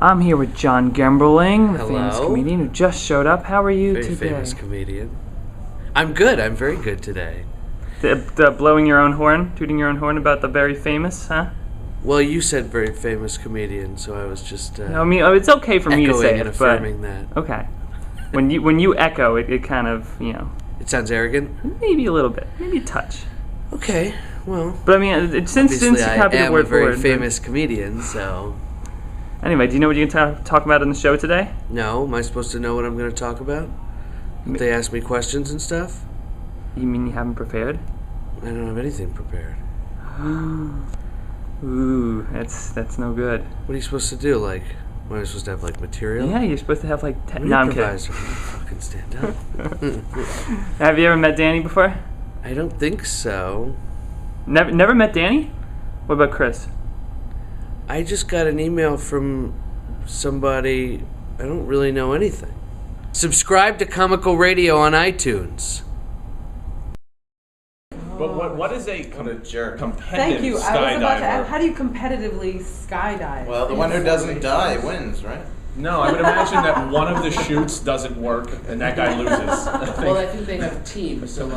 I'm here with John Gemberling, the famous Hello. comedian who just showed up. How are you Very today? famous comedian. I'm good. I'm very good today. The blowing your own horn, tooting your own horn about the very famous, huh? Well, you said very famous comedian, so I was just I mean, it's okay for me to say echoing and it, but affirming that. okay. When you echo, it kind of, It sounds arrogant. maybe a little bit, maybe a touch. Okay, well. But I mean, since you copied I the am word a very for word. famous comedian, so. Anyway, do you know what you're going to talk about in the show today? No, am I supposed to know what I'm going to talk about? If they ask me questions and stuff? You mean you haven't prepared? I don't have anything prepared. Ooh, that's no good. What are you supposed to do? Like, am I supposed to have material? Yeah, you're supposed to have like. I'm No, an I'm kidding. improviser. Fucking stand up. Have you ever met Danny before? I don't think so. Never met Danny? What about Chris? I just got an email from somebody. I don't really know anything. Subscribe to Comical Radio on iTunes. But what is a competitive Thank you. I was about to ask, skydiver? how do you competitively skydive? Well, the one who doesn't die wins, right? No, I would imagine that one of the chutes doesn't work and that guy loses. Well, I think they have teams, so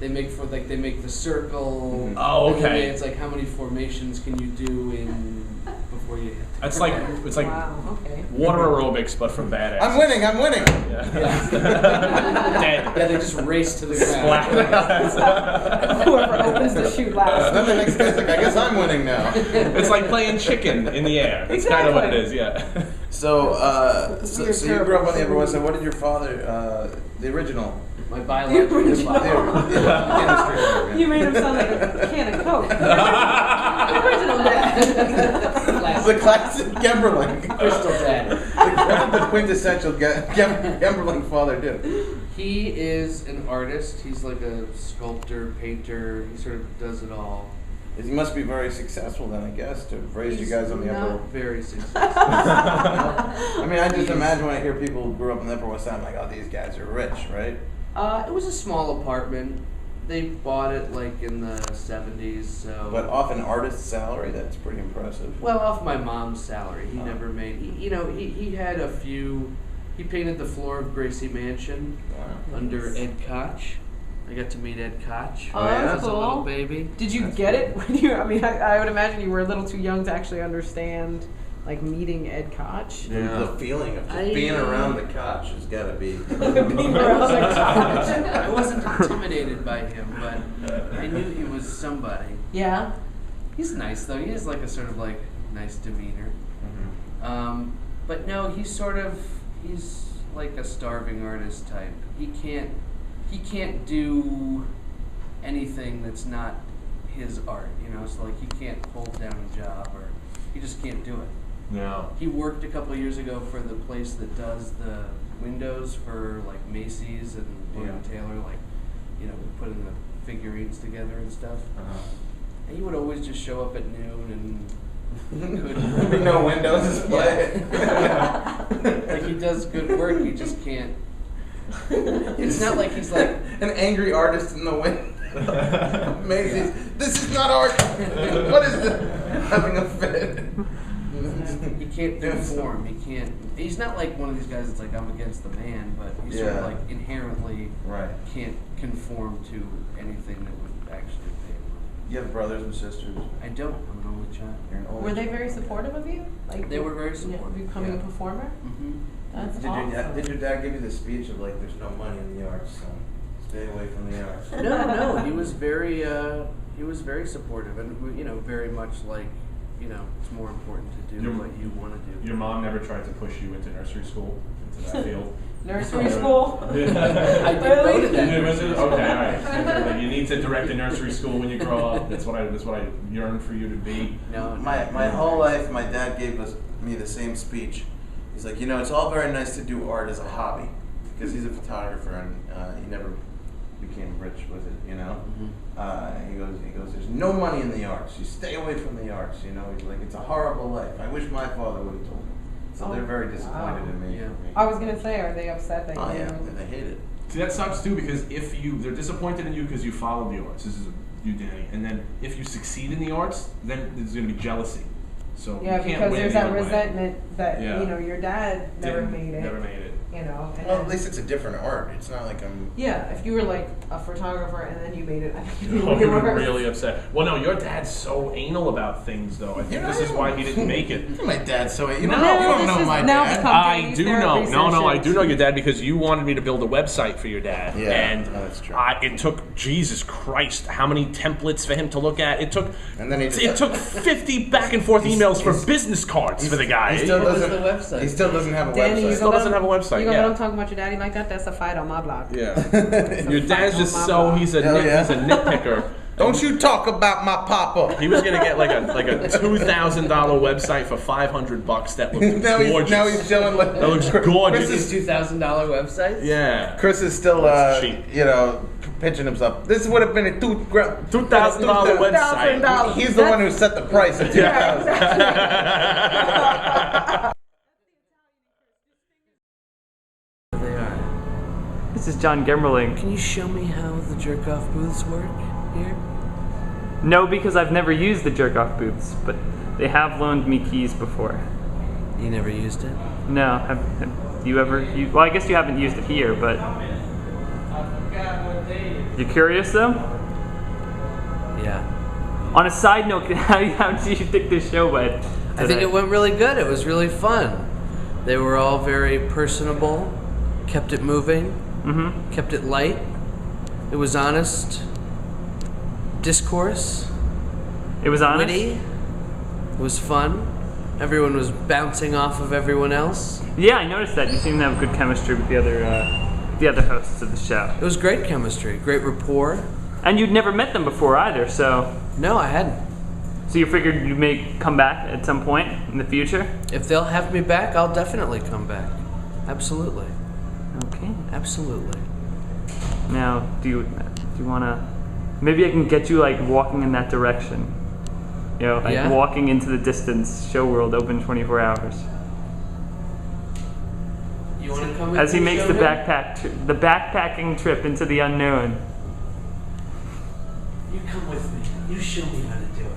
they make the circle. Oh, and then okay. it's like how many formations can you do before you hit? It's like Wow, okay. water aerobics, but for badasses. I'm winning. Yeah. Yeah, Dead. they just race to the ground. Whoever opens the chute last. Then the next guy's like, I guess I'm winning now. It's like playing chicken in the air. It's kind of what it is. Yeah. So you grew up on the Upper West Side. What did your father, the original, My biological the father. industry? You made him sound like a can of Coke. Original dad. The classic Gemberling. Crystal Dad. What did the quintessential Gemberling father do? He is an artist. He's like a sculptor, painter. He sort of does it all. He must be very successful then, I guess, to have raised you guys on the Not Upper. very successful. I mean, I just imagine when I hear people who grew up on the Upper West Side, I'm like, oh, these guys are rich, right? It was a small apartment. They bought it like in the 70s, so. But off an artist's salary, that's pretty impressive. Well, off my mom's salary. He never made. He had a few. He painted the floor of Gracie Mansion Wow. under Ed Koch. I got to meet Ed Koch Oh, that's as a cool. little baby. Did you get it when you? I mean, I would imagine you were a little too young to actually understand, like meeting Ed Koch. The feeling of just being around the couch has got to be. Being around the Koch. I wasn't intimidated by him, but I knew he was somebody. Yeah. He's nice though. He has like a sort of like nice demeanor. But no, he's like a starving artist type. He can't do anything that's not his art, so like he can't hold down a job or he just can't do it. No. He worked a couple of years ago for the place that does the windows for like Macy's and William Taylor, like, putting the figurines together and stuff. And he would always just show up at noon and There'd be no windows display. like he does good work, he just can't. It's not like he's like an angry artist in the wind. Macy's, this is not art. What is this? Having a fit. he can't conform. He can't. He's not like one of these guys that's like I'm against the man, but he's sort of like inherently can't conform to anything that would actually pay him. You have brothers and sisters. I don't. I'm an only child. You're an only Were they child. very supportive of you? Like They were very supportive. Becoming a Yeah. performer. Mm-hmm. That's Did awesome. did your dad give you the speech of like, there's no money in the arts, son. Stay away from the arts? No, he was very supportive, and very much like, it's more important to do what you want to do. Your mom never tried to push you into nursery school, into that field? Nursery school. I did go to that. Okay, all right. You need to direct a nursery school when you grow up. That's what I yearn for you to be. No, My whole life, my dad gave me the same speech. He's like, it's all very nice to do art as a hobby, because he's a photographer and he never became rich with it, He goes, there's no money in the arts. You stay away from the arts, He's like, it's a horrible life. I wish my father would have told me. So they're very disappointed in me. Yeah. I was gonna say, are they upset that Oh you? yeah, and they hate it. See, that sucks too, because they're disappointed in you because you followed the arts. This is you, Danny. And then if you succeed in the arts, then there's going to be jealousy. So Yeah, you can't because win there's that either way. resentment that Yeah. your dad never Didn't- made it. Never made it. And Well, then- at least it's a different art. It's not like I'm. yeah, if you were like a photographer and then you made it, I think you'd Oh, be you'd way be worse. really upset. Well, no, your dad's so anal about things, though. I think this is why he didn't make it. My dad's so. You No, don't, you don't this know is my now dad. become I Danny's do know. therapy No, I session. do know your dad because you wanted me to build a website for your dad. Yeah, and that's true. It took Jesus Christ, how many templates for him to look at? It took. And then he just- it took 50 back and forth emails for business cards for the guy. He still What was doesn't. the website? He still doesn't have a Danny, you website. Still doesn't have a website, You gonna yeah. let him talk about your daddy like that? That's a fight on my block. Yeah. It's a Your fight dad's on just my so block. he's Hell yeah. a nitpicker. Don't you talk about my papa. He was gonna get like a $2,000 website for $500 that looks now gorgeous. he's showing like. That looks gorgeous. These $2,000 websites? Yeah. Chris is still, That's cheap. pitching himself. This would have been a $2,000 $2,000 website. $2,000. He's the one who set the price at 2,000. They are. This is John Gemberling. Can you show me how the jerk off booths work here? No, because I've never used the jerk-off booths, but they have loaned me keys before. You never used it? No, have you ever used? Well, I guess you haven't used it here, but you're curious though? Yeah. On a side note, how did you think this show went? I think it went really good. It was really fun. They were all very personable, kept it moving, Mm-hmm. kept it light. It was honest discourse, It was honest. witty. It was fun. Everyone was bouncing off of everyone else. Yeah, I noticed that. You seem to have good chemistry with the other hosts of the show. It was great chemistry, great rapport. And you'd never met them before either, so No, I hadn't. you figured you may come back at some point in the future. If they'll have me back, I'll definitely come back. Absolutely. Okay. Absolutely. Now, do you want to? Maybe I can get you like walking in that direction. You know, like Yeah. walking into the distance. Show world open 24 hours. You want to come with As he me, makes the Shogun? the backpacking trip into the unknown. You come with me. You show me how to do it.